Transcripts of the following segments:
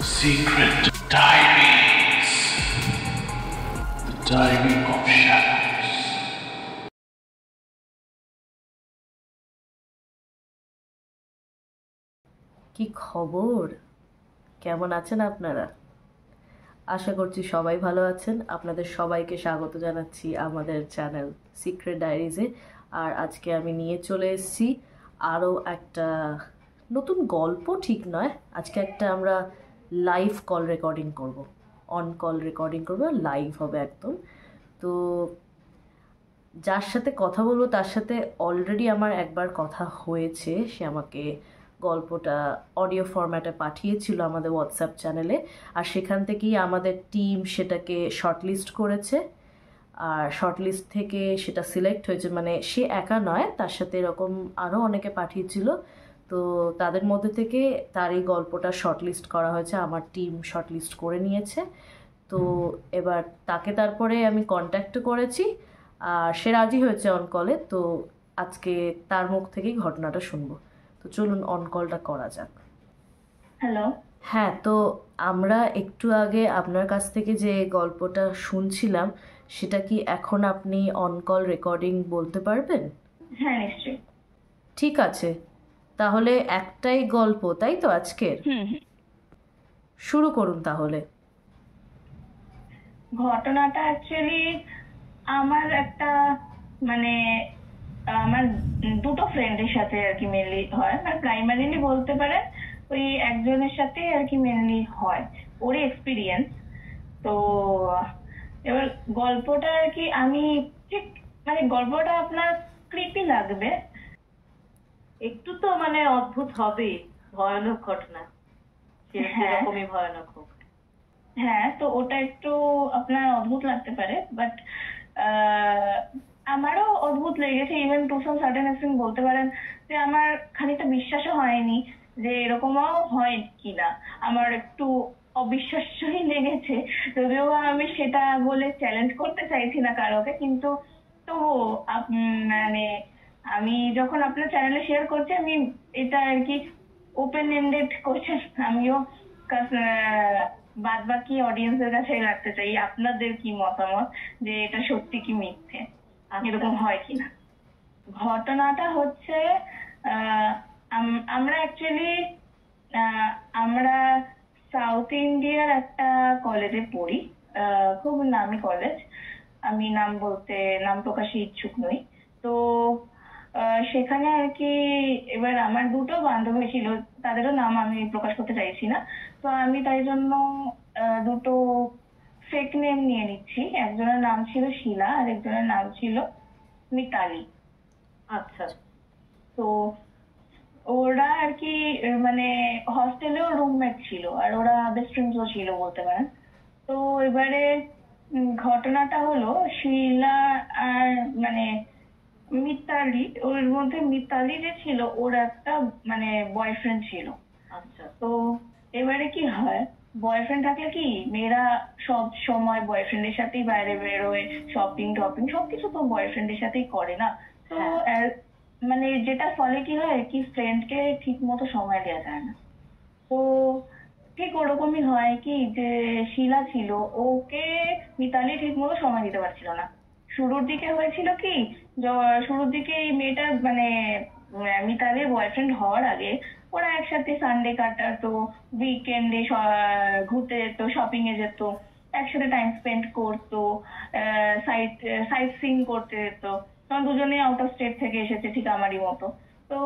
Secret Diaries. The Diary of Shadows. কি খবর? কেমন আছেন আপনারা? আশা করছি সবাই ভালো আছেন। আপনাদের সবাইকে স্বাগত জানাচ্ছি আমাদের চ্যানেল সিক্রেট ডায়েরিজে। আর আজকে আমি নিয়ে চলে এসেছি আরও একটা নতুন গল্প, ঠিক নয়, আজকে একটা আমরা লাইভ কল রেকর্ডিং করব, অন কল রেকর্ডিং করব, লাইভ হবে একদম। তো যার সাথে কথা বলবো তার সাথে অলরেডি আমার একবার কথা হয়েছে। সে আমাকে গল্পটা অডিও ফরম্যাটে পাঠিয়েছিল আমাদের হোয়াটসঅ্যাপ চ্যানেলে, আর সেখান থেকেই আমাদের টিম সেটাকে শর্টলিস্ট করেছে। আর শর্টলিস্ট থেকে সেটা সিলেক্ট হয়েছে, মানে সে একা নয়, তার সাথে এরকম আরও অনেকে পাঠিয়েছিল। তো তাদের মধ্যে থেকে তার এই গল্পটা শর্টলিস্ট করা হয়েছে, আমার টিম শর্টলিস্ট করে নিয়েছে। তো এবার তাকে তারপরে আমি কন্ট্যাক্ট করেছি আর সে রাজি হয়েছে অন কলে। তো আজকে তার মুখ থেকেই ঘটনাটা শুনবো। তো চলুন অন কলটা করা যাক। হ্যালো। হ্যাঁ, তো আমরা একটু আগে আপনার কাছ থেকে যে গল্পটা শুনছিলাম সেটা কি এখন আপনি অন কল রেকর্ডিং বলতে পারবেন? হ্যাঁ, নিশ্চয়ই। ঠিক আছে, তাহলে একটাই গল্প, তাই তো আজকের? শুরু করুন তাহলে। ঘটনাটা অ্যাকচুয়ালি আমার একটা মানে আমার দুটো ফ্রেন্ডের সাথে আর কি মেনলি হয়, মানে প্রাইমারিলি বলতে পারেন ওই একজনের সাথে আর কি মেনলি হয়, ওরই এক্সপিরিয়েন্স। তো এবার গল্পটা আর কি আমি ঠিক মানে গল্পটা আপনার ক্রিপি লাগবে, একটু তো মানে অদ্ভুত হবে, ভয়ানক ঘটনা, সেরকমই ভয়ানক হোক। হ্যাঁ, তো ওটা একটু আপনার অদ্ভুত লাগতে পারে, বাট আমারও অদ্ভুত লেগেছে। Even to some certain extent বলতে পারেন যে আমার খানিকটা বিশ্বাসও হয়নি যে এরকমও হয় কিনা। আমার একটু অবিশ্বাস্যই লেগেছে, যদিও আমি সেটা বলে চ্যালেঞ্জ করতে চাইছি না কারোকে, কিন্তু তবুও মানে আমি যখন আপনার চ্যানেলে শেয়ার করছি, আমি এটা আর কি ওপেন এন্ডেড কোশ্চেন আমিও বাদ বাকি অডিয়েন্সের কাছে রাখতে চাই, আপনাদের কি মতামত যে এটা সত্যি কি মিথ্যে, এরকম হয় কিনা। ঘটনাটা হচ্ছে আমরা অ্যাকচুয়ালি আমরা সাউথ ইন্ডিয়ার একটা কলেজে পড়ি, খুব নামি কলেজ। আমি নাম প্রকাশে ইচ্ছুক নই। তো সেখানে আর কি এবার আমার দুটো বান্ধবী ছিল, তাদেরও নাম আমি প্রকাশ করতে চাইছি না। তো আমি তাই জন্য দুটো ফেক নেম নিয়ে নিচ্ছি। একজনের নাম ছিল শিলা আর একজনের নাম ছিল মিতালি। আচ্ছা। তো ওরা আর কি মানে হস্টেলেও রুমমেট ছিল, আর ওরা বেস্ট ফ্রেন্ডসও ছিল বলতে পারেন। তো এবারে ঘটনাটা হলো শিলা আর মানে মিতালি, ওর মধ্যে মিতালি যে ছিল ওর একটা মানে বয়ফ্রেন্ড ছিল। আচ্ছা। তো এবারে কি হয়, বয়ফ্রেন্ড থাকলে কি মেয়েরা সব সময় বয়ফ্রেন্ডের সাথেই বাইরে বেরোয়, শপিং টপিং সবকিছু তো বয়ফ্রেন্ডের সাথেই করে না। তো মানে যেটা ফলে কি হয় কি ফ্রেন্ডকে ঠিক মতো সময় দেওয়া যায় না। তো ঠিক ওরকমই হয় কি যে শিলা ছিল, ওকে মিতালি ঠিক মতো সময় দিতে পারছিল না। শুরুর দিকে হয়েছিল কি, শুরুর দিকে এই মেয়েটা মানে মিতালির বয়ফ্রেন্ড হওয়ার আগে ওরা একসাথে সানডে কাটাতো, উইকেন্ডে ঘুরতে যেত, শপিং এ যেত, একসাথে টাইম স্পেন্ড করতো, সাইট সাইট সিইং করতে যেত। কারণ দুজনেই আউট অফ স্টেট থেকে এসেছে ঠিক আমারই মতো। তো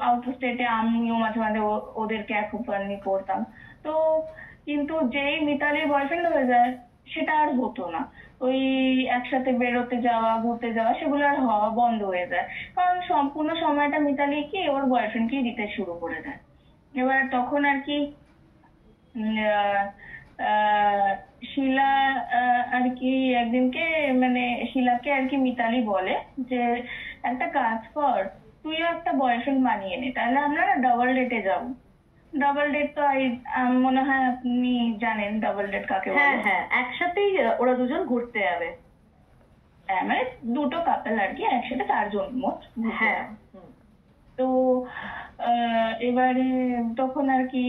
আউট অফ স্টেটে আমিও মাঝে মাঝে ওদেরকে অ্যাকম্পানি করতাম। তো কিন্তু যেই মিতালির বয়ফ্রেন্ড হয়ে যায় সেটা আর হতো না। ওই একসাথে বেরোতে যাওয়া, ঘুরতে যাওয়া সেগুলো আর হওয়া বন্ধ হয়ে যায়, কারণ সম্পূর্ণ সময়টা মিতালি কি ওর বয়ফ্রেন্ডকেই দিতে শুরু করে দেয়। এবার তখন আর কি আহ, আহ, শিলা আর কি একদিনকে মানে শিলাকে আর কি মিতালি বলে যে একটা কাজ কর, তুইও একটা বয়ফ্রেন্ড বানিয়ে নে, তাহলে আমরা ডাবল ডেটে যাবো। ডাবল ডেট তো মনে হয় আপনি জানেন ডাবল ডেট কাকে বলে। হ্যাঁ হ্যাঁ, একসাথেই ওরা দুজন ঘুরতে যাবে। হ্যাঁ, মানে দুটো কাপল আর কি একসাথে চারজন মোট। হ্যাঁ। তো এবারে তখন আর কি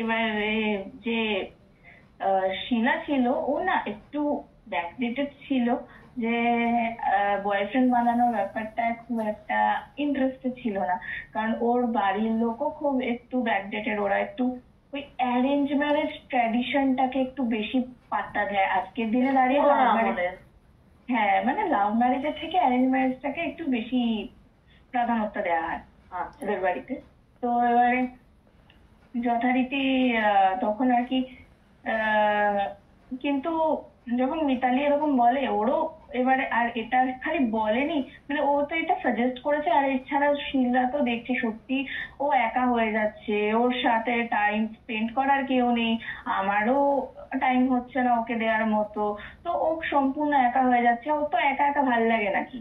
এবারে যে শিলা ছিল ও না একটু ব্যাকডেটেড ছিল, যে বয়ফ্রেন্ড বানানোর ব্যাপারটা খুব একটা ইন্টারেস্টেড ছিল না, কারণ ওর বাড়ির লোকও খুব একটু ব্যাকডেটেড, ওরা একটু ওই অ্যারেঞ্জ ম্যারেজ ট্র্যাডিশনটাকে একটু বেশি পাত্তা দেয় আজকের দিনে দাঁড়িয়ে। পুরোনো আমলের। হ্যাঁ, মানে লাভ ম্যারেজের থেকে অ্যারেঞ্জ ম্যারেজটাকে একটু বেশি প্রাধান্যতা দেওয়া হয় আচ্ছা। ওদের বাড়িতে। তো এবারে যথারীতি তখন আর কি কিন্তু যখন মিতালি এরকম বলে, ওরও এবারে, আর এটা খালি বলেনি, মানে ও তো এটা সাজেস্ট করেছে, আর এছাড়া শিলা তো দেখছি সত্যি ও একা হয়ে যাচ্ছে, ওর সাথে টাইম স্পেন্ড করার কেউ নেই, আমারও টাইম হচ্ছে না ওকে দেওয়ার মতো, তো ও সম্পূর্ণ একা হয়ে যাচ্ছে, ওর তো একা একা ভাল লাগে নাকি।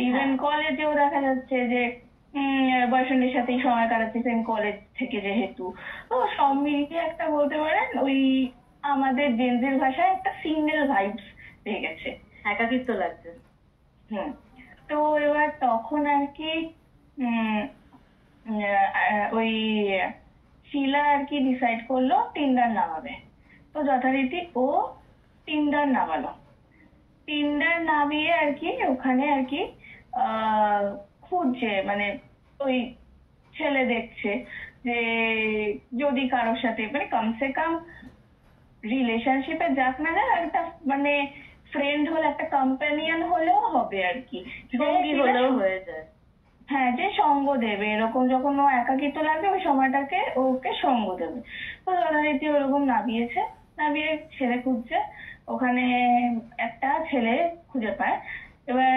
ইভেন কলেজেও দেখা যাচ্ছে যে বয়ফ্রেন্ডের সাথেই সময় কাটাচ্ছে, সেম কলেজ থেকে যেহেতু, তো সব মিলিয়ে একটা বলতে পারেন ওই আমাদের জেনজির ভাষায় একটা সিঙ্গেল ভাইবস পেয়ে গেছে, একাকিত্ব লাগছে। হুম। তো এবার তখন আর কি ওই শিলা আর কি ডিসাইড করলো টিন্ডার নামাবে। তো যথারীতি ও টিন্ডার নামালো, টিন্ডার নামিয়ে আর কি ওখানে আর কি খুঁজছে, মানে ওই ছেলে দেখছে যে যদি কারোর সাথে মানে কমসে কম রিলেশনশিপে যাক না যাক, একটা মানে ফ্রেন্ড হলে, একটা কম্প্যানিয়ন হলেও হবে আর কি, সঙ্গী হলেও হয়ে যায়। হ্যাঁ, যে সঙ্গ দেবে, এরকম যখন ও একাকিত্ব লাগবে ওই সময়টাকে ওকে সঙ্গ দেবে। তো যথারীতি ওরকম নামিয়েছে, নামিয়ে ছেলে খুঁজছে, ওখানে একটা ছেলে খুঁজে পায়, এবার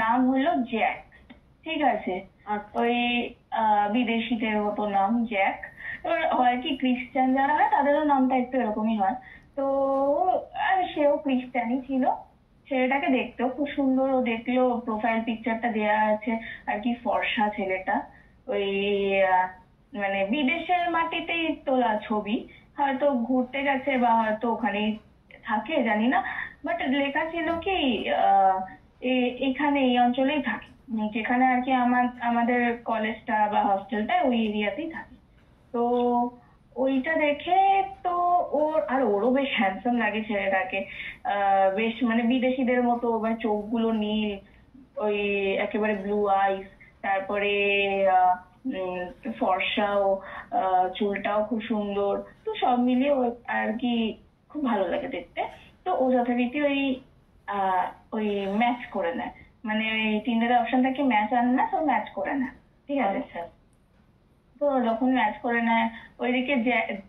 নাম হলো জ্যাক, ঠিক আছে, ওই বিদেশিদের মতো নাম জ্যাক। এবার হয় কি খ্রিস্টান যারা হয় তাদেরও নামটা একটু এরকমই হয়, তো আর সেও খ্রিস্টানই ছিল, ছেলেটাকে দেখতেও খুব সুন্দর, ও দেখলো প্রোফাইল পিকচারটা দেয়া আছে আর কি, ফর্সা ছেলেটা, ওই মানে বিদেশের মাটিতেই তোলা ছবি, হয়তো ঘুরতে গেছে বা হয়তো ওখানেই থাকে জানি না, বাট লেখা ছিল কি এখানে এই অঞ্চলেই থাকে, যেখানে আর কি আমাদের কলেজটা বা হস্টেলটা ওই এরিয়াতেই থাকে। তো ওইটা দেখে তো ওরও বেশ হ্যান্ডসাম লাগে ছেলেটাকে, বেশ মানে বিদেশিদের মতো, মানে চোখগুলো নীল, ওই একেবারে ব্লু আইস, তারপরে ফর্সাও, চুলটাও খুব সুন্দর, তো সব মিলিয়ে আর কি খুব ভালো লাগে দেখতে। তো ও যথারীতি ওই ম্যাচ করে নেয়, মানে ওই টিন্ডারের অপশন থাকে ম্যাচ আর না, তো ম্যাচ করে নেয়, ঠিক আছে। তো যখন ম্যাচ করে নেয়, ওইদিকে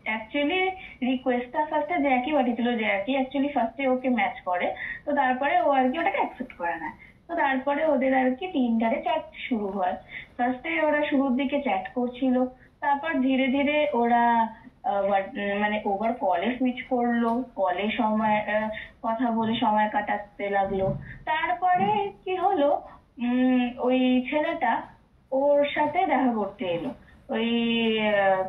অ্যাকচুয়ালি রিকোয়েস্টটা ফার্স্টে জ্যাকি পাঠিয়েছিল, জ্যাকি অ্যাকচুয়ালি ফার্স্টে ওকে ম্যাচ করে, তো তারপরে ও আর কি ওটাকে অ্যাকসেপ্ট করে নেয়। তো তারপরে ওদের আর কি টিন্ডারে চ্যাট শুরু হয়। ফার্স্টে ওরা শুরুর দিকে চ্যাট করছিল, তারপর ধীরে ধীরে ওরা মানে ওভার কলে সুইচ করলো, কলে সময় কথা বলে সময় কাটাতে লাগলো। তারপরে কি হলো, ওই ছেলেটা ওর সাথে দেখা করতে এলো ওই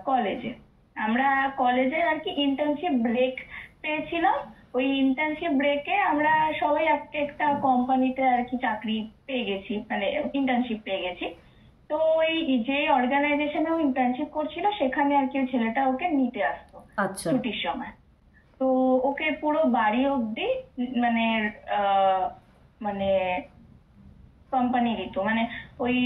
কলেজে। আমরা কলেজে আর কি ইন্টার্নশিপ ব্রেক পেয়েছিলাম, ওই ইন্টার্নশিপ ব্রেকে আমরা সবাই একটা কোম্পানিতে আর কি চাকরি পেয়ে গেছি, মানে ইন্টার্নশিপ পেয়ে গেছি। তো ওই যে অর্গানাইজেশনে ও ইন্টার্নশিপ করছিল সেখানে আর কি ওই ছেলেটা ওকে নিতে আসতো ছুটির সময়। তো ওকে পুরো বাড়ি অব্দি মানে মানে কোম্পানি দিত, মানে ওই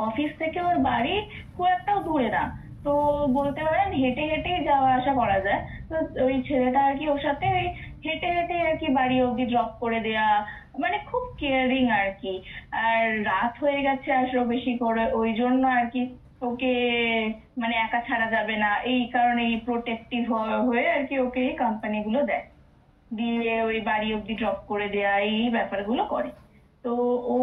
অফিস থেকে ওর বাড়ি খুব একটাও দূরে না, তো বলতে পারেন হেঁটে হেঁটেই যাওয়া আসা করা যায়। তো ওই ছেলেটা আর কি ওর সাথে ওই হেঁটে হেঁটে আর কি বাড়ি অব্দি ড্রপ করে দেয়া, মানে খুব কেয়ারিং আর কি। আর রাত হয়ে গেছে আসলে বেশি করে, ওই জন্য আর কি ওকে মানে একা ছাড়া যাবে না, এই কারণে প্রোটেক্টিভ হয়ে আর কি ওকে এই কোম্পানিগুলো দেয়, দিয়ে ওই বাড়ি অব্দি ড্রপ করে দেয়া, এই ব্যাপারগুলো করে। তো ও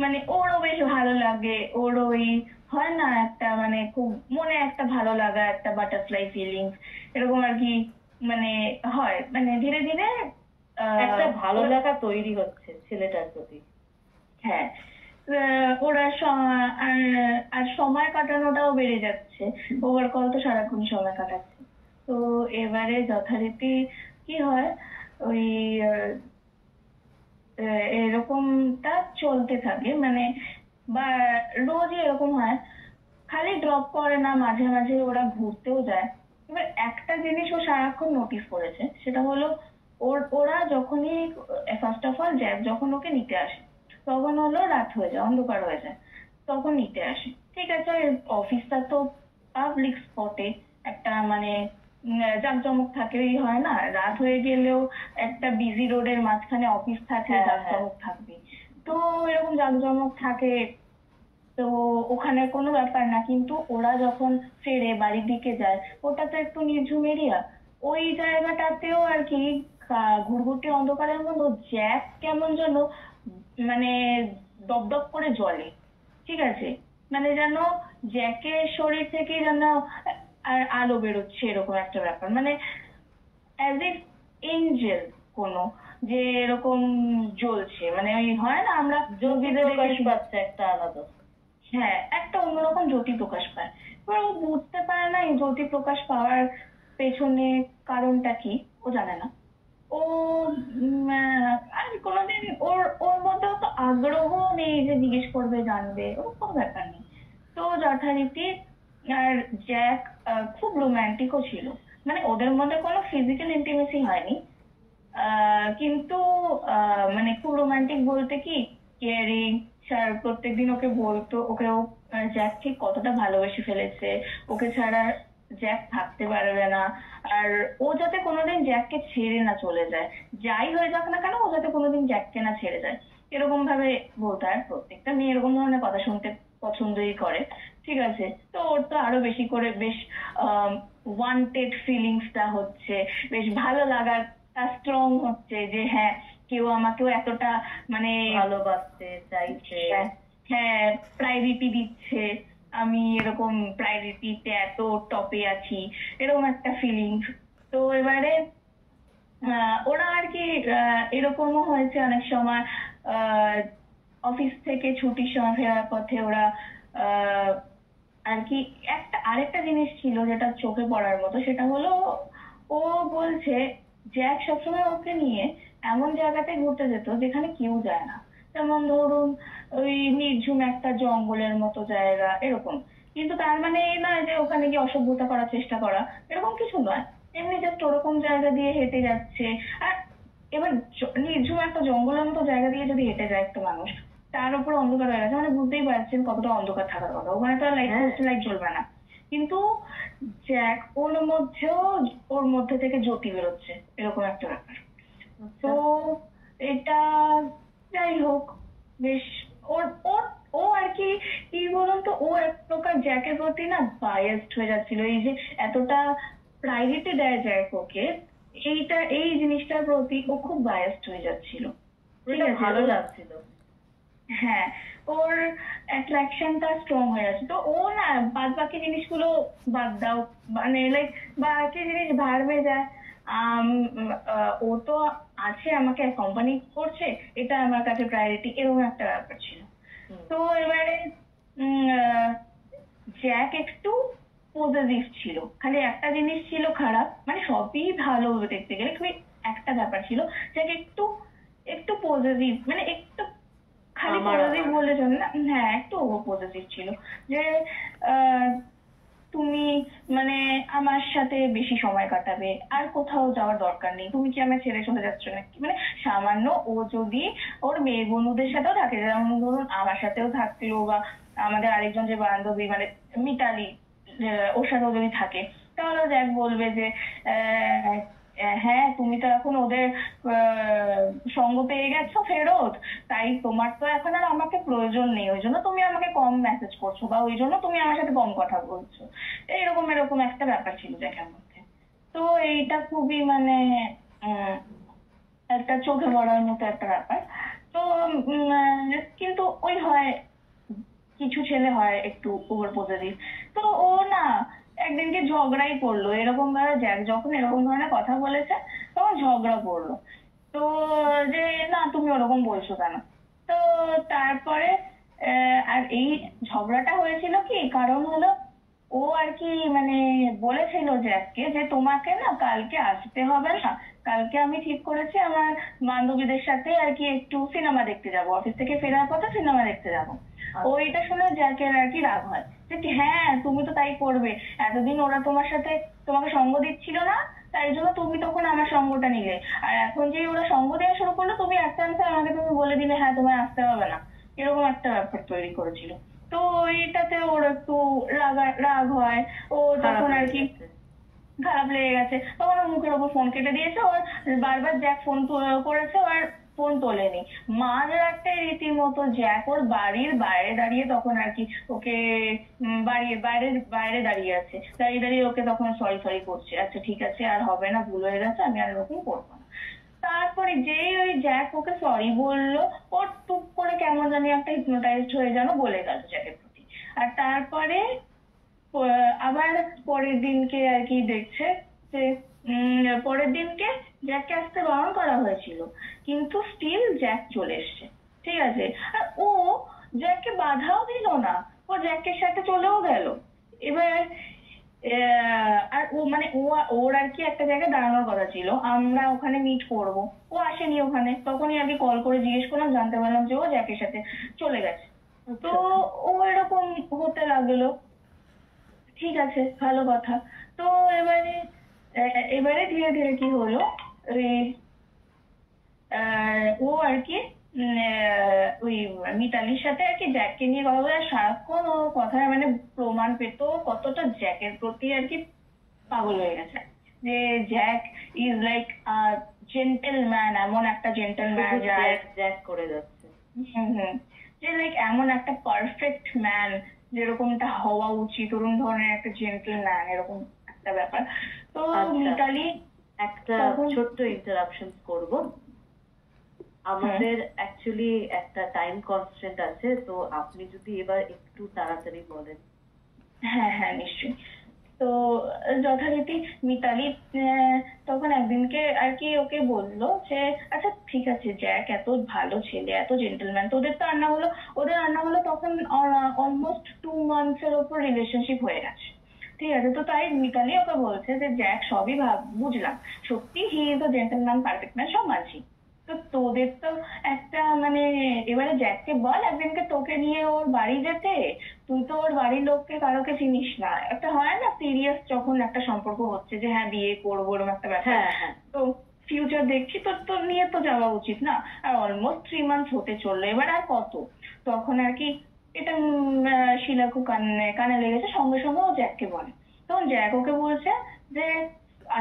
মানে ওরও বেশ ভালো লাগে, ওর ওই হয় না একটা মানে খুব মনে একটা ভালো লাগা, একটা বাটারফ্লাই ফিলিংস এরকম আর কি, মানে হয়, মানে ধীরে ধীরে একটা ভালো লাগা তৈরি হচ্ছে ছেলেটার প্রতি। হ্যাঁ, ওরা আর সময় কাটানোটাও বেড়ে যাচ্ছে, ওভার কল তো সারাক্ষণ সময় কাটাচ্ছে। তো এবারে যথারীতি কি হয়, ওই এরকমটা চলতে থাকে, মানে বা রোজই এরকম হয়, খালি ড্রপ করে না, মাঝে মাঝে ওরা ঘুরতেও যায়। এবার একটা জিনিস ও সারাক্ষণ নোটিস করেছে, সেটা হলো ওরা যখনই, ফার্স্ট অফ অল জ্যাক যখন ওকে নিতে আসে তখন হলো রাত হয়ে যায়, অন্ধকার হয়ে যায়, তখন নিতে আসে। ঠিক আছে, অফিসটা তো পাবলিক স্পটে, একটা মানে জাঁকজমক থাকেই, হয় না? রাত হয়ে গেলেও একটা বিজি রোডের মাঝখানে অফিস থাকে, হ্যাঁ, জাঁকজমক থাকবে। তো এরকম জাঁকজমক থাকে, তো ওখানে কোনো ব্যাপার না। কিন্তু ওরা যখন ফেরে বাড়ির দিকে যায়, ওটা তো একটু নির্ঝুম এরিয়া, ওই জায়গাটাতেও আর কি ঘুরঘুরটি অন্ধকারের মধ্যে জ্যাক কেমন যেন মানে দপদপ করে জ্বলে। ঠিক আছে, মানে যেন জ্যাকের শরীর থেকে যেন আর আলো বেরোচ্ছে, এরকম একটা ব্যাপার, মানে অ্যাজ ইফ এঞ্জেল কোনো, যে এরকম জ্বলছে, মানে ওই হয় না আমরা জ্যোতি মুভিতে প্রকাশ দেখেছি। পাচ্ছে একটা আলাদা। হ্যাঁ, একটা অন্যরকম জ্যোতি প্রকাশ পায়। এবার ও বুঝতে পারে না এই জ্যোতি প্রকাশ পাওয়ার পেছনে কারণটা কি, ও জানে না। ও আর কোনোদিন ওর ওর মধ্যেও তো আগ্রহ নেই যে জিজ্ঞেস করবে, জানবে, ওর কোনো ব্যাপার নেই। তো যথারীতি আর জ্যাক খুব রোমান্টিকও ছিল, মানে ওদের মধ্যে কোনো ফিজিক্যাল ইন্টিমেসি হয়নি, কিন্তু মানে খুব রোমান্টিক বলতে কি, কেয়ারিং, স্যার প্রত্যেকদিন ওকে বলতো, ওকেও জ্যাক ঠিক কতটা ভালোবেসে ফেলেছে, ওকে ছাড়া জ্যাক থাকতে পারবে না, আর ও যাতে কোনোদিন জ্যাককে ছেড়ে না চলে যায়, যাই হয়ে যাক না কেন ও যাতে কোনোদিন জ্যাককে না ছেড়ে যায়, এরকম ভাবে বলতো। আর প্রত্যেকটা মেয়ে এরকম ধরনের কথা শুনতে পছন্দই করে। ঠিক আছে, তো ওর তো আরো বেশি করে বেশ ওয়ান্টেড ফিলিংসটা হচ্ছে, বেশ ভালো লাগার স্ট্রং হচ্ছে, যে হ্যাঁ কেউ আমাকেও এতটা মানে ভালোবাসতে চাইছে। হ্যাঁ, প্রায়োরিটি দিচ্ছে, আমি এরকম প্রায়োরিটিতে এত টপে আছি, এরকম একটা ফিলিংস। তো এবারে ওরা আর কি এরকমও হয়েছে অনেক সময়, অফিস থেকে ছুটির সময় ফেরার পথে ওরা আহ, আর কি একটা আরেকটা জিনিস ছিল যেটা চোখে পড়ার মতো, সেটা হলো ও বলছে জ্যাক সবসময় ওকে নিয়ে এমন জায়গাতে ঘুরতে যেত যেখানে কেউ যায় না, যেমন ধরুন ওই নির্ঝুম একটা জঙ্গলের মতো জায়গা এরকম। কিন্তু তার মানে এই নয় যে ওখানে গিয়ে অসভ্যতা করার চেষ্টা করা, এরকম কিছু নয়, এমনি জাস্ট ওরকম জায়গা দিয়ে হেঁটে যাচ্ছে। আর এবার নির্ঝুম একটা জঙ্গলের মতো জায়গা দিয়ে যদি হেঁটে যায় একটা মানুষ, তার উপর অন্ধকার হয়ে গেছে, মানে বুঝতেই পারছেন কতটা অন্ধকার থাকার কথা, ওখানে তো লাইট লাইট জ্বলবে না। কিন্তু জ্যাক ওর মধ্যে থেকে জ্যোতি বেরোচ্ছে, এরকম একটা ব্যাপার। তো এটা যাই হোক, বেশ ওর ওর ও আর কি কি বলুন তো, ও এক প্রকার জ্যাকের প্রতি না বায়াসড হয়ে যাচ্ছিল, এই যে এতটা প্রায়োরিটি দেয় জ্যাক ওকে, এই জিনিসটার প্রতি ও খুব বায়াসড হয়ে যাচ্ছিল। ঠিক এটা আছে, ভালো লাগছিল। হ্যাঁ, ওর অ্যাট্রাকশনটা স্ট্রং হয়ে আছে। তো ও না বাদ বাকি জিনিসগুলো বাদ দাও, মানে লাইক বাকি জিনিস ভাড়মে যায়। ও তো আছে, আমাকে কোম্পানি করছে, এটা আমার কাছে প্রায়োরিটি, এরকম একটা ব্যাপার ছিল। তো এবারে উম, আহ, জ্যাক একটু পজেসিভ ছিল, খালি একটা জিনিস ছিল খারাপ, মানে সবই ভালো দেখতে গেলে, খুবই একটা ব্যাপার ছিল, জ্যাক একটু একটু পজেসিভ, মানে একটু খালি পজিটিভ বলে চলে না, হ্যাঁ একটু ওভার পজিটিভ ছিল, যে আহ, তুমি মানে আমার সাথে বেশি সময় কাটাবে, আর কোথাও যাওয়ার দরকার নেই, তুমি কি আমায় ছেড়ে চলে যাচ্ছ নাকি, মানে সামান্য ও যদি ওর মেয়ে বন্ধুদের সাথেও থাকে, যেমন ধরুন আমার সাথেও থাকলো, বা আমাদের আরেকজন যে বান্ধবী মানে মিতালি, ওর সাথেও যদি থাকে, তাহলে জ্যাক বলবে যে আহ, হ্যাঁ তুমি তো এখন ওদের আহ, সঙ্গ পেয়ে গেছো ফেরত, তাই তোমার তো এখন আর আমাকে প্রয়োজন নেই, ওই জন্য তুমি আমাকে কম মেসেজ করছো, বা ওই জন্য তুমি আমার সাথে কম কথা বলছো, এরকম এরকম একটা ব্যাপার ছিল জ্যাকের মধ্যে। তো এইটা খুবই মানে উম, একটা চোখে পড়ার মতো একটা ব্যাপার। তো কিন্তু ওই হয়, কিছু ছেলে হয় একটু ওভার পজিটিভ। তো ও না একদিনকে ঝগড়াই করলো, এরকম ভাবে জ্যাক যখন এরকম ধরনের কথা বলেছে তখন ঝগড়া করলো। তো যে না তুমি ওরকম বলছো কেন। তো তারপরে আর এই ঝগড়াটা হয়েছিল কি কারণ হলো, ও আর কি কি মানে বলেছিল জ্যাককে যে তোমাকে না কালকে আসতে হবে না, কালকে আমি ঠিক করেছি আমার বান্ধবীদের সাথে আর কি একটু সিনেমা দেখতে যাব, অফিস থেকে ফেরার পথে সিনেমা দেখতে যাব। ওইটা শুনে জ্যাকের আর কি রাগ হয় যে কি হ্যাঁ তুমি তো তাই করবে, এতদিন ওরা তোমার সাথে তোমাকে সঙ্গ দিচ্ছিল না, তাই জন্য তুমি তখন আমার সঙ্গটা নিলে, আর এখন যে ওরা সঙ্গ দেওয়া শুরু করলো তুমি একটা আনসার আমাকে তুমি বলে দিলে হ্যাঁ তোমায় আসতে হবে না, এরকম একটা ব্যাপার তৈরি করেছিল। তো এইটাতে ওর একটু রাগ হয়, ও তখন আর কি খারাপ লেগে গেছে, তখন ওর মুখের ওপর ফোন কেটে দিয়েছে। ওর বারবার জ্যাক ফোন করেছে, আর ফোন তোলেনি। মাঝ রাতে রীতিমতো জ্যাক ওর বাড়ির বাইরে দাঁড়িয়ে তখন আর কি ওকে বাইরে দাঁড়িয়ে আছে, দাঁড়িয়ে ওকে তখন সরি সরি করছে, আচ্ছা ঠিক আছে আর হবে না, ভুল হয়ে গেছে, আমি আর এরকম করবো না। তারপরে যেই ওই জ্যাক ওকে সরি বললো, ওর টুক করে কেমন জানি একটা হিপনোটাইজড হয়ে যেন বলে গেল জ্যাকের প্রতি। আর তারপরে আবার পরের দিনকে আর কি দেখছে যে পরের দিনকে জ্যাককে আসতে বারণ করা হয়েছিল, কিন্তু স্টিল জ্যাক চলে এসছে, ঠিক আছে। আর ও জ্যাককে বাধাও দিল না, ও জ্যাকের সাথে চলেও গেল। এবার আর ও মানে ওর আর কি একটা জায়গায় দাঁড়ানোর কথা ছিল, আমরা ওখানে মিট করব, ও আসেনি ওখানে, তখনই আর কি কল করে জিজ্ঞেস করলাম, জানতে পারলাম যে ও জ্যাকের সাথে চলে গেছে। তো ও এরকম হতে লাগলো, ঠিক আছে ভালো কথা। তো এবারে ধীরে ধীরে কি হলো, ওই ও আর কি ওই মিতালির সাথে আর কি জ্যাককে নিয়ে কথা বলে, সারাক্ষণ ও কথায় মানে প্রমাণ পেত কতটা জ্যাকের প্রতি আর কি পাগল হয়ে গেছে, যে জ্যাক ইজ লাইক জেন্টেলম্যান, এমন একটা জেন্টেলম্যান জ্যাক করে যাচ্ছে। যে লাইক এমন একটা পারফেক্ট ম্যান যেরকমটা হওয়া উচিত, ওরকম ধরনের একটা জেন্টেলম্যান, এরকম একটা ব্যাপার। তো মিতালি একটা ছোট্ট ইন্টারাপশন করব, আমাদের অ্যাকচুয়ালি একটা টাইম কনস্ট্রেন্ট আছে, তো আপনি যদি এবার একটু তাড়াতাড়ি বলেন। হ্যাঁ হ্যাঁ নিশ্চয়ই। তো যথারীতি মিতালি তখন একদিনকে আর কি ওকে বললো যে আচ্ছা ঠিক আছে জ্যাক এত ভালো ছেলে, এত জেন্টলম্যান, তো ওদের রান্না হলো তখন অলমোস্ট 2 মান্থসের ওপর রিলেশনশিপ হয়ে গেছে, ঠিক আছে। তো তাই মিতালি ওকে বলছে যে জ্যাক সবই বুঝলাম, সত্যি he is a gentleman, perfect man, সব মানছি, তো তোদের তো একটা মানে এবারে জ্যাককে বল একদিনকে তোকে নিয়ে ওর বাড়ি যেতে, তুই তো ওর বাড়ির লোককে কারোকে চিনিস না, একটা হয় না সিরিয়াস যখন একটা সম্পর্ক হচ্ছে যে হ্যাঁ বিয়ে করবো এরকম একটা ব্যাপার, তো ফিউচার দেখছি, তো তোর নিয়ে তো যাওয়া উচিত না। আর অলমোস্ট 3 মান্থস হতে চললো, এবার আর কত, তখন আর কি এটা শিলাকু কানে লেগেছে, সঙ্গে সঙ্গে ও জ্যাককে বলে। তখন জ্যাক ওকে বলছে যে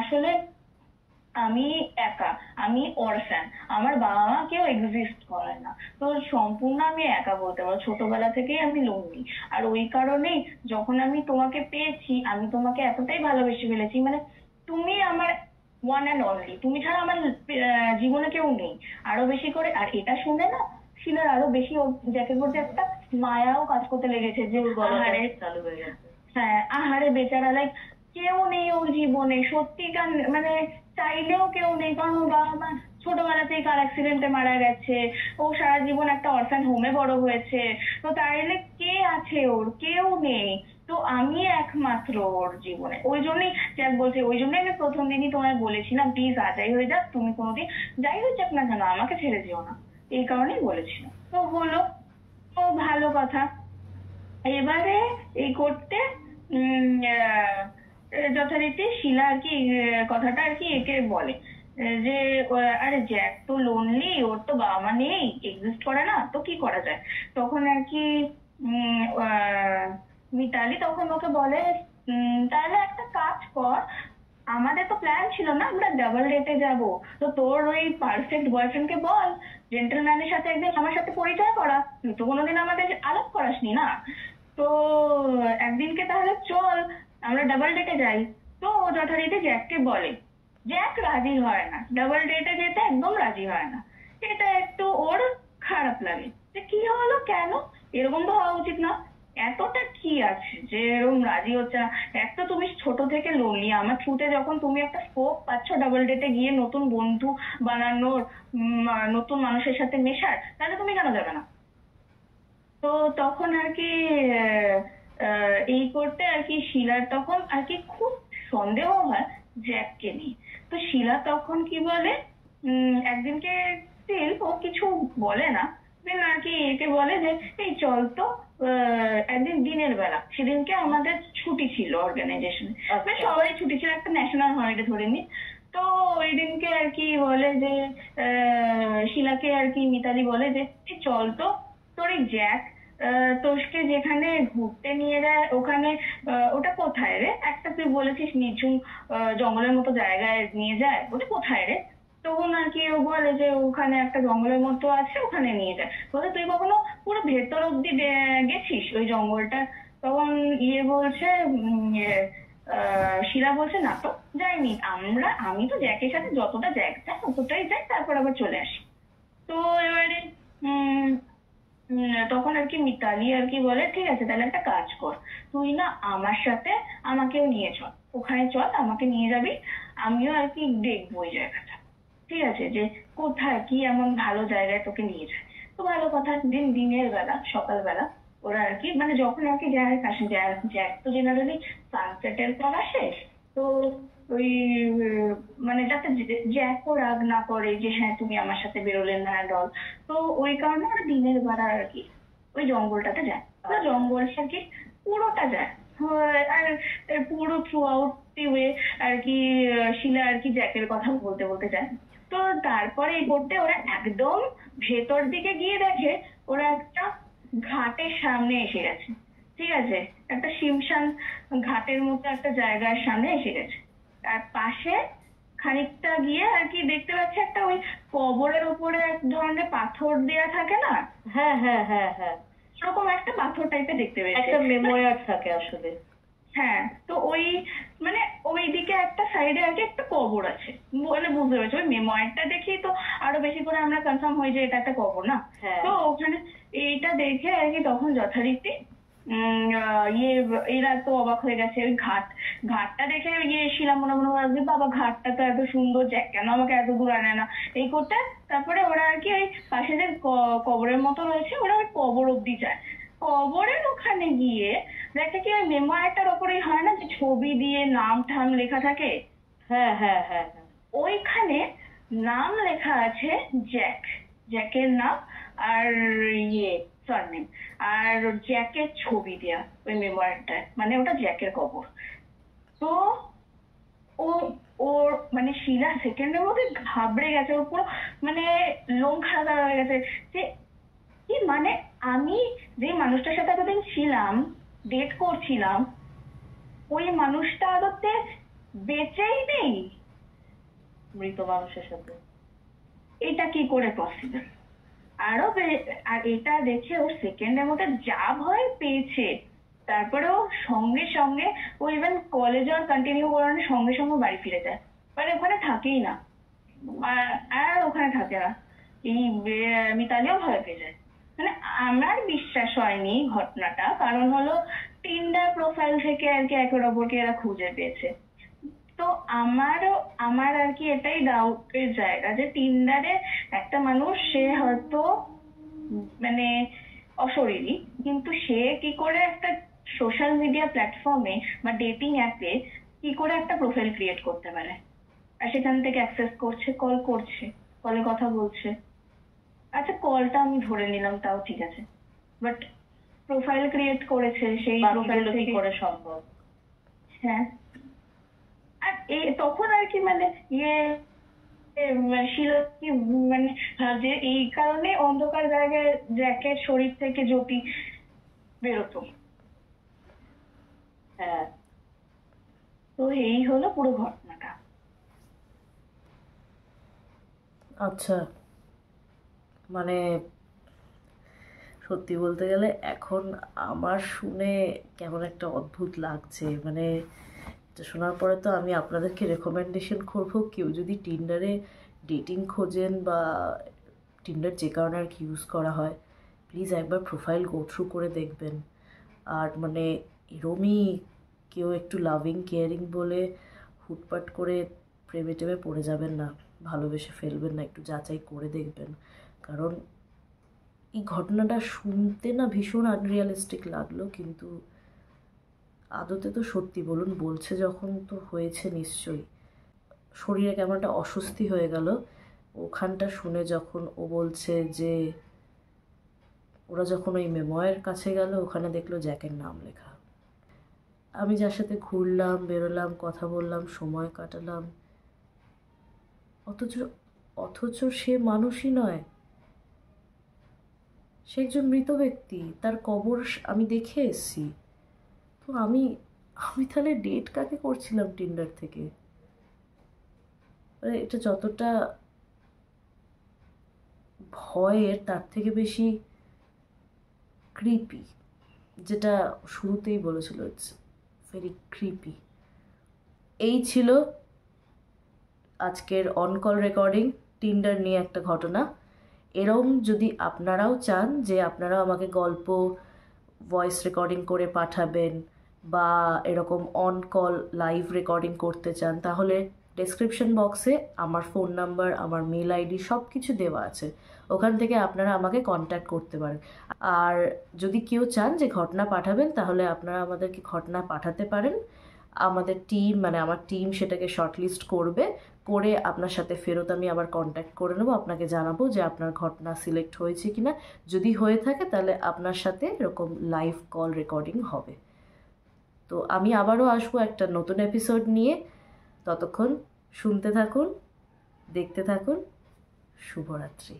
আসলে আমি একা, আমি অরফ্যান, আমার বাবা মা কেউ এক্সিস্ট করে না, তো সম্পূর্ণ আমি একা বলতে পারো, ছোটবেলা থেকেই আমি লোনলি, আর ওই কারণেই যখন আমি তোমাকে পেয়েছি আমি তোমাকে এতটাই ভালোবেসে ফেলেছি, মানে তুমি আমার ওয়ান অ্যান্ড অনলি, তুমি ছাড়া আমার জীবনে কেউ নেই। আরো বেশি করে, আর এটা শুনে না শিলার আরো বেশি জ্যাকের প্রতি একটা মায়াও কাজ করতে লেগেছে, যে আহারে চালু হয়ে গেছে, হ্যাঁ আহারে বেচারা, লাইক কেউ নেই ওর জীবনে, সত্যিকার মানে চাইলেও কেউ নেই, কারণ ওর বাবা মা ছোটবেলাতেই কার অ্যাক্সিডেন্টে মারা গেছে, ও সারা জীবন একটা অরফ্যান হোমে বড় হয়েছে, তো তাইলে কে আছে, ওর কেউ নেই, তো আমি একমাত্র ওর জীবনে। ওই জন্যই জ্যাক বলছে, ওই জন্যই আমি প্রথম দিনই তোমায় বলেছিলাম প্লিজ আজাই হয়ে যাক, তুমি কোনোদিন যাই হয়ে যাক না কেন আমাকে ছেড়ে যেও না, এই কারণেই বলেছিলাম। তো হলো, তো ভালো কথা। এবারে এই করতে যথারীতি শিলা আর কি কথাটা আর কি একে বলে যে আরে জ্যাক তো লোনলি, ওর তো বাবা মা নেই, এক্সিস্ট করে না, তো কি করা যায়। তখন আর কি মিতালি তখন ওকে বলে তাহলে একটা কাজ কর, আমাদের তো প্ল্যান ছিল না আমরা ডাবল ডেটে যাব, তো তোর ওই পারফেক্ট বয়ফ্রেন্ডকে বল জেন্টলম্যানের সাথে একদিন আমার সাথে পরিচয় করা, তুই তো কোনোদিন আমাদের আলাপ করাসনি না, তো একদিনকে তাহলে চল আমরা ডাবল ডেটে যাই। তো ও যথারীতি জ্যাককে বলে, জ্যাক রাজি হয় না, ডাবল ডেটে যেতে একদম রাজি হয় না, এটা একটু ওর খারাপ লাগে, যে কি হলো কেন, এরকম তো হওয়া উচিত না, এতটা কি আছে যে এরকম রাজি হচ্ছে না, এক তো তুমি ছোট থেকে লোনলি, আমার থ্রুতে যখন তুমি একটা স্কোপ পাচ্ছ ডাবল ডেটে গিয়ে নতুন বন্ধু বানানোর, নতুন মানুষের সাথে মেশার, তাহলে তুমি কেন যাবে না। তো তখন আর কি এই করতে আর কি শিলার তখন আর কি খুব সন্দেহ হয় জ্যাককে নিয়ে। তো শিলা তখন কি বলে, একদিনকে স্টিল ও কিছু বলে না, দেন আর কি একে বলে যে এই চল তো একদিন দিনের বেলা, সেদিনকে আমাদের ছুটি ছিল অর্গানাইজেশনে, মানে সবারই ছুটি ছিল, একটা ন্যাশনাল হলিডে ধরে নি। তো ওই দিনকে আর কি বলে যে শিলাকে আর কি মিতালি বলে যে এই চল তো, তোর এই জ্যাক তোষকে যেখানে ঘুরতে নিয়ে যায় ওখানে, ওটা কোথায় রে, একটা তুই বলেছিস নিঝুম জঙ্গলের মতো জায়গায় নিয়ে যায়, ওটা কোথায় রে? তখন আর কি ও বলে যে ওখানে একটা জঙ্গলের মতো আছে, ওখানে নিয়ে যায়। বলে তুই কখনো পুরো ভেতর অব্দি গেছিস ওই জঙ্গলটা? তখন বলছে শিলা বলছে না তো, যাইনি। আমি তো জ্যাকের সাথে যতটা জ্যাক যায় ততটাই যাই, তারপর আবার চলে আসি। তো এবারে উম তখন আর কি মিতালি আর কি বলে ঠিক আছে তাহলে একটা কাজ কর, তুই না আমার সাথে আমাকেও নিয়ে চল, ওখানে চল, আমাকে নিয়ে যাবি, আমিও আর কি দেখবো ওই জায়গাটা, ঠিক আছে, যে কোথায় কি এমন ভালো জায়গায় তোকে নিয়ে যায়। তো ভালো কথা, দিনের বেলা সকালবেলা ওরা আর কি মানে যখন আর কি জ্যাক আসে, জ্যাক তো জেনারেলি সানসেটের পর আসে। তো ওই মানে যাতে জ্যাকও রাগ না করে যে হ্যাঁ তুমি আমার সাথে বেরোলেন না ডল, তো ওই কারণে ওরা দিনের বেলা আর কি ওই জঙ্গলটাতে যায়। তো জঙ্গলটা আর কি পুরোটা যায়, আর পুরো থ্রু আউট দি ওয়ে আর কি শিলা আর কি জ্যাকের কথা বলতে বলতে যায়। তো তারপরে এই করতে ওরা একদম ভেতর দিকে গিয়ে দেখে ওরা একটা ঘাটের সামনে এসে গেছে, ঠিক আছে, একটা শিমশান ঘাটের মতো একটা জায়গার সামনে এসে গেছে। তার পাশে খানিকটা গিয়ে আর কি দেখতে পাচ্ছে একটা ওই কবরের উপরে এক ধরনের পাথর দেয়া থাকে না, হ্যাঁ হ্যাঁ হ্যাঁ হ্যাঁ, সেরকম একটা পাথর টাইপের দেখতে পেয়েছে, একটা মেমোরিয়াল থাকে আসলে। হ্যাঁ, তো ওই মানে ওই দিকে একটা সাইডে আর কি একটা কবর আছে বলে বুঝতে পেরেছি, ওই মেমোয়ারটা দেখি তো আরো বেশি করে আমরা কনফার্ম হই যে এটা একটা কবর না। হ্যাঁ। তো ওখানে এইটা দেখে আর কি তখন যথারীতি এরা তো অবাক হয়ে গেছে, ওই ঘাটটা দেখে শিলা মনে মনে ভাবছে বাবা ঘাটটা তো এত সুন্দর, জ্যাক কেন আমাকে এত দূর আনে না, এই করতে তারপরে ওরা আর কি ওই পাশে যে কবরের মতো রয়েছে ওরা ওই কবর অব্দি যায়। কবরের ওখানে গিয়ে দেখে কি ওই মেমোয়ারটার ওপরেই হয় না যে ছবি দিয়ে নাম ঠাম লেখা থাকে, হ্যাঁ হ্যাঁ হ্যাঁ হ্যাঁ, ওইখানে নাম লেখা আছে জ্যাকের নাম আর সারনেম, আর জ্যাকের ছবি দেয়া ওই মেমোয়ারটায়, মানে ওটা জ্যাকের কবর। তো ও ওর মানে শিলা সেকেন্ডের মধ্যে ঘাবড়ে গেছে, ওর পুরো মানে লোম খাড়া হয়ে গেছে যে কি মানে আমি যে মানুষটার সাথে এতদিন ছিলাম, ডেট করছিলাম, ওই মানুষটা আদতে বেঁচেই নেই, মৃত মানুষের সাথে, এটা কি করে পসিবল? আর এটা দেখে ওর সেকেন্ডের মধ্যে যা ভয় পেয়েছে, তারপরে ও সঙ্গে সঙ্গে ও ইভেন কলেজে আর কন্টিনিউ করানোর সঙ্গে সঙ্গে বাড়ি ফিরে যায়, মানে ওখানে থাকেই না, আর ওখানে থাকে না। এই মিতালিও ভয় পেয়ে যায়। মানে আমার বিশ্বাস হয়নি ঘটনাটা, কারণ হলো টিন্ডার প্রোফাইল থেকে আর কি একে অপরকে এরা খুঁজে পেয়েছে। তো আমার আর কি এটাই ডাউটের জায়গা যে টিন্ডারে একটা মানুষ সে হয়তো মানে অশরীরী, কিন্তু সে কি করে একটা সোশ্যাল মিডিয়া প্ল্যাটফর্মে বা ডেটিং অ্যাপে কি করে একটা প্রোফাইল ক্রিয়েট করতে পারে, আর সেখান থেকে অ্যাক্সেস করছে, কলে কথা বলছে। আচ্ছা কলটা আমি ধরে নিলাম তাও ঠিক আছে, বাট প্রোফাইল ক্রিয়েট করেছে, সেই প্রোফাইল কি থেকে করে সম্ভব? হ্যাঁ, আর তখন আর কি মানে শিলা কি মানে যে এই কারণে অন্ধকার জায়গায় জ্যাকের শরীর থেকে জ্যোতি বেরোতো। হ্যাঁ, তো এই হলো পুরো ঘটনাটা। আচ্ছা, মানে সত্যি বলতে গেলে এখন আমার শুনে কেমন একটা অদ্ভুত লাগছে, মানে এটা শোনার পরে তো আমি আপনাদেরকে রেকমেন্ডেশন করবো, কেউ যদি টিন্ডারে ডেটিং খোঁজেন বা টিন্ডার যে কারণে আর কি ইউজ করা হয়, প্লিজ একবার প্রোফাইল গো থ্রু করে দেখবেন। আর মানে এরমই কেউ একটু লাভিং কেয়ারিং বলে হুটপাট করে প্রেমে টেমে পড়ে যাবেন না, ভালোবেসে ফেলবেন না, একটু যাচাই করে দেখবেন। কারণ এই ঘটনাটা শুনতে না ভীষণ আনরিয়ালিস্টিক লাগলো, কিন্তু আদতে তো সত্যি বলুন, বলছে যখন তো হয়েছে নিশ্চয়ই। শরীরে কেমন একটা অস্বস্তি হয়ে গেল ওখানটা শুনে, যখন ও বলছে যে ওরা যখন ওই মেময়ের কাছে গেল ওখানে দেখলো জ্যাকের নাম লেখা। আমি যার সাথে ঘুরলাম, বেরোলাম, কথা বললাম, সময় কাটালাম, অথচ অথচ সে মানুষই নয়, সে একজন মৃত ব্যক্তি। তার কবর আমি দেখে এসেছি। তো আমি আমি তাহলে ডেট কাকে করছিলাম টিন্ডার থেকে? এটা যতটা ভয়ের তার থেকে বেশি ক্রিপি, যেটা শুরুতেই বলেছিল, ইটস ভেরি ক্রিপি। এই ছিল আজকের অন কল রেকর্ডিং, টিন্ডার নিয়ে একটা ঘটনা। এরম যদি আপনারাও চান যে আপনারাও আমাকে গল্প ভয়েস রেকর্ডিং করে পাঠাবেন বা এরকম অন কল লাইভ রেকর্ডিং করতে চান, তাহলে ডেসক্রিপশন বক্সে আমার ফোন নাম্বার, আমার মেল আইডি সব কিছু দেওয়া আছে, ওখান থেকে আপনারা আমাকে কন্ট্যাক্ট করতে পারেন। আর যদি কেউ চান যে ঘটনা পাঠাবেন, তাহলে আপনারা আমাদেরকে ঘটনা পাঠাতে পারেন। আমাদের টিম, মানে আমার টিম সেটাকে শর্টলিস্ট করবে, করে আপনার সাথে ফেরত আমি আবার কন্ট্যাক্ট করে নেবো, আপনাকে জানাবো যে আপনার ঘটনা সিলেক্ট হয়েছে কিনা। যদি হয়ে থাকে তাহলে আপনার সাথে এরকম লাইভ কল রেকর্ডিং হবে। তো আমি আবারও আসবো একটা নতুন এপিসোড নিয়ে। ততক্ষণ শুনতে থাকুন, দেখতে থাকুন। শুভরাত্রি।